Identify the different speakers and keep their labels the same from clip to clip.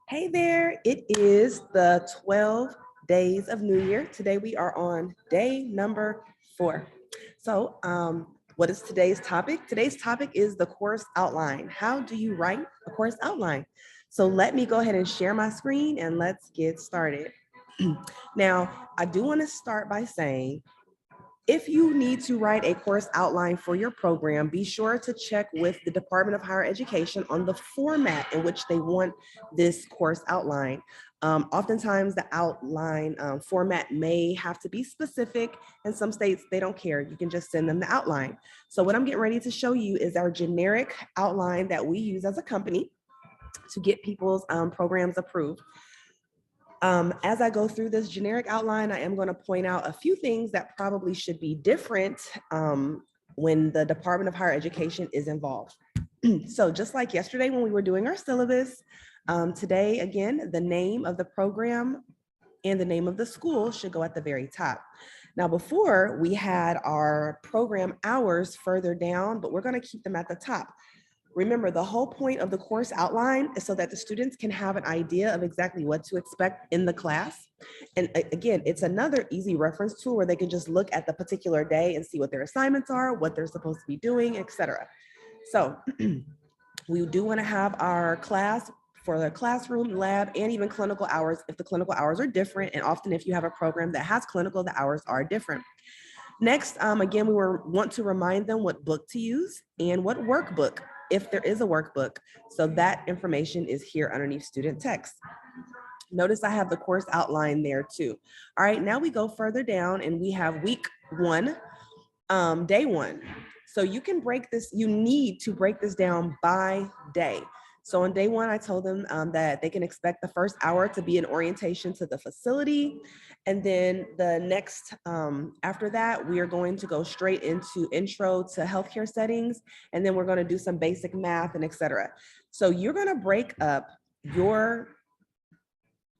Speaker 1: Hey there, it is the 12 days of New Year. Today we are on day number 4. What is today's topic? Today's topic is the course outline. How do you write a course outline? So let me go ahead and share my screen and let's get started. Now, I do want to start by saying if you need to write a course outline for your program, be sure to check with the Department of Higher Education on the format in which they want this course outline. Oftentimes the outline format may have to be specific. In some states, they don't care. You can just send them the outline. So what I'm getting ready to show you is our generic outline that we use as a company to get people's programs approved. As I go through this generic outline, I am going to point out a few things that probably should be different when the Department of Higher Education is involved. So just like yesterday when we were doing our syllabus, today, again, the name of the program and the name of the school should go at the very top. Now, before we had our program hours further down, but we're going to keep them at the top. Remember, the whole point of the course outline is so that the students can have an idea of exactly what to expect in the class. And again, it's another easy reference tool where they can just look at the particular day and see what their assignments are, what they're supposed to be doing, etc. So we do want to have our class for the classroom, lab, and even clinical hours if the clinical hours are different. And often if you have a program that has clinical, the hours are different. Next, again, we want to remind them what book to use and what workbook, if there is a workbook. So that information is here underneath student text. Notice I have the course outline there too. All right, now we go further down and we have week 1, day 1. So you can break this, you need to break this down by day. So on day 1, I told them that they can expect the first hour to be an orientation to the facility. And then the next, after that, we are going to go straight into intro to healthcare settings. And then we're going to do some basic math and et cetera. So you're going to break up your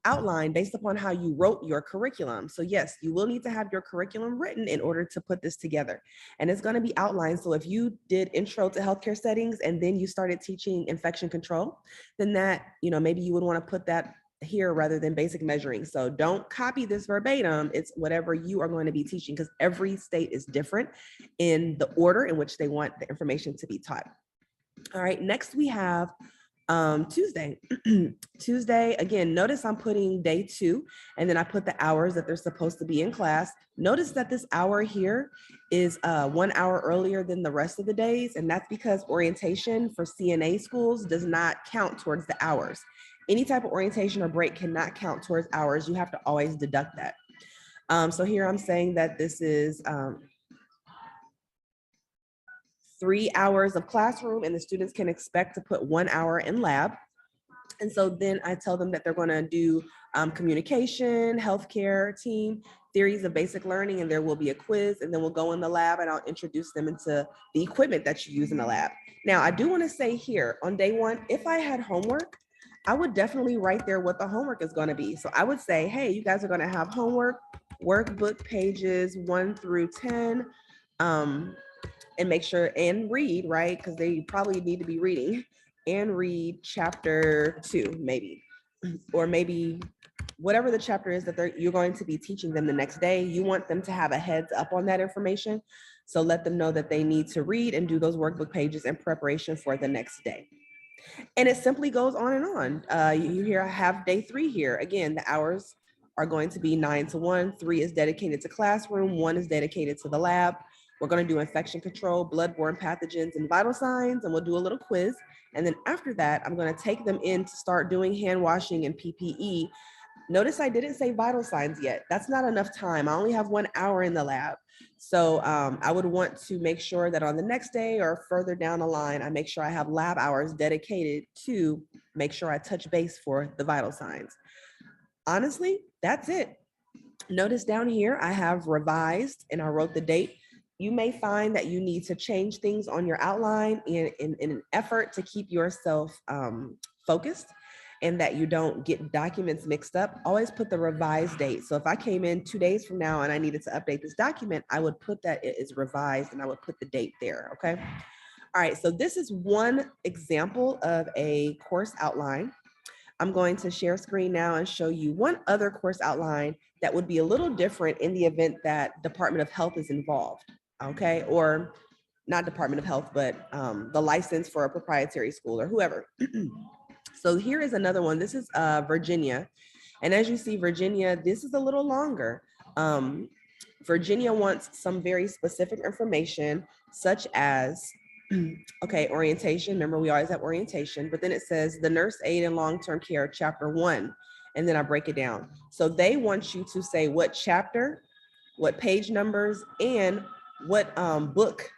Speaker 1: outline based upon how you wrote your curriculum. So yes, you will need to have your curriculum written in order to put this together. And it's going to be outlined. So if you did intro to healthcare settings and then you started teaching infection control, then that, maybe you would want to put that here rather than basic measuring. So don't copy this verbatim. It's whatever you are going to be teaching because every state is different in the order in which they want the information to be taught. All right, next we have Tuesday. Tuesday, again, notice I'm putting day 2, and then I put the hours that they're supposed to be in class. Notice that this hour here is 1 hour earlier than the rest of the days, and that's because orientation for CNA schools does not count towards the hours. Any type of orientation or break cannot count towards hours. You have to always deduct that. So here I'm saying that this is 3 hours of classroom and the students can expect to put 1 hour in lab. And so then I tell them that they're going to do communication, healthcare team, theories of basic learning, and there will be a quiz, and then we'll go in the lab and I'll introduce them into the equipment that you use in the lab. Now, I do want to say here on day 1, if I had homework, I would definitely write there what the homework is going to be. So I would say, hey, you guys are going to have homework, workbook pages 1 through 10, and make sure and read, right? Because they probably need to be reading and read chapter 2, maybe, or maybe whatever the chapter is that you're going to be teaching them the next day. You want them to have a heads up on that information. So let them know that they need to read and do those workbook pages in preparation for the next day. And it simply goes on and on. You hear I have day 3 here. Again, the hours are going to be 9 to 1. 3 is dedicated to classroom. 1 is dedicated to the lab. We're going to do infection control, bloodborne pathogens, and vital signs, and we'll do a little quiz. And then after that, I'm going to take them in to start doing hand washing and PPE. Notice I didn't say vital signs yet. That's not enough time. I only have 1 hour in the lab. So I would want to make sure that on the next day or further down the line, I make sure I have lab hours dedicated to make sure I touch base for the vital signs. Honestly, that's it. Notice down here, I have revised and I wrote the date. You may find that you need to change things on your outline in an effort to keep yourself focused and that you don't get documents mixed up. Always put the revised date. So if I came in 2 days from now and I needed to update this document, I would put that it is revised and I would put the date there, okay? All right, so this is one example of a course outline. I'm going to share screen now and show you one other course outline that would be a little different in the event that Department of Health is involved, okay? Or not Department of Health, but the license for a proprietary school or whoever. So here is another one. This is Virginia. And as you see, Virginia, this is a little longer. Virginia wants some very specific information, such as, okay, orientation. Remember, we always have orientation, but then it says the nurse aid in long-term care, chapter 1, and then I break it down. So they want you to say what chapter, what page numbers, and what book,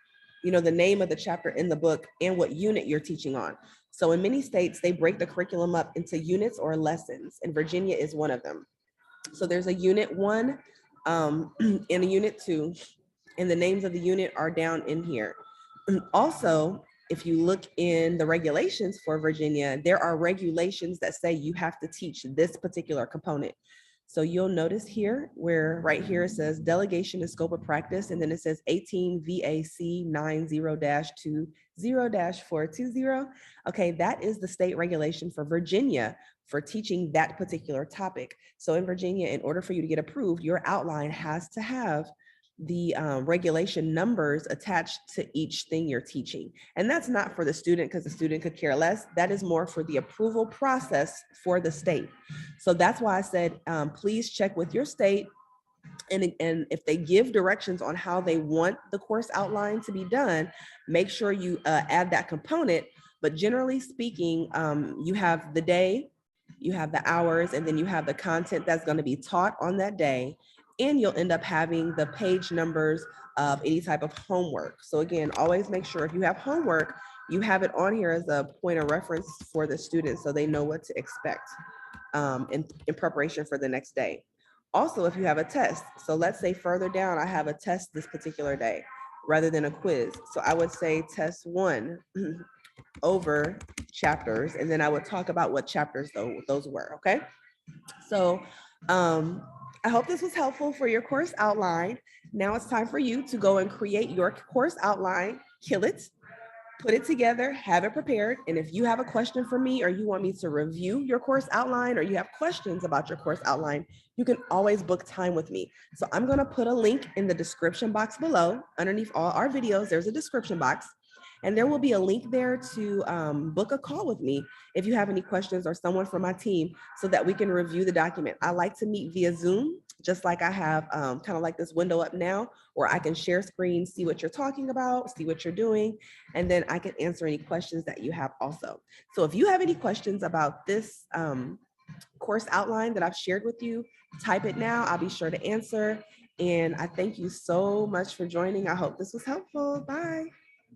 Speaker 1: you know, the name of the chapter in the book, and what unit you're teaching on. So in many states, they break the curriculum up into units or lessons, and Virginia is one of them. So there's a unit 1 and a unit 2, and the names of the unit are down in here. Also, if you look in the regulations for Virginia, there are regulations that say you have to teach this particular component. So you'll notice here where right here it says delegation and scope of practice, and then it says 18 VAC 90-20-420. Okay, that is the state regulation for Virginia for teaching that particular topic. So in Virginia, in order for you to get approved, your outline has to have the regulation numbers attached to each thing you're teaching. And that's not for the student because the student could care less. That is more for the approval process for the state. So that's why I said, please check with your state. And if they give directions on how they want the course outline to be done, make sure you add that component. But generally speaking, you have the day, you have the hours, and then you have the content that's going to be taught on that day. And you'll end up having the page numbers of any type of homework. So again, always make sure if you have homework, you have it on here as a point of reference for the students so they know what to expect in preparation for the next day. Also, if you have a test, so let's say further down, I have a test this particular day rather than a quiz. So I would say test 1 over chapters, and then I would talk about what chapters those were, okay? So I hope this was helpful for your course outline. Now it's time for you to go and create your course outline, kill it, put it together, have it prepared. And if you have a question for me or you want me to review your course outline or you have questions about your course outline, you can always book time with me. So I'm going to put a link in the description box below. Underneath all our videos, there's a description box. And there will be a link there to book a call with me if you have any questions or someone from my team so that we can review the document. I like to meet via Zoom, just like I have kind of like this window up now where I can share screen, see what you're talking about, see what you're doing, and then I can answer any questions that you have also. So if you have any questions about this course outline that I've shared with you, type it now. I'll be sure to answer. And I thank you so much for joining. I hope this was helpful. Bye.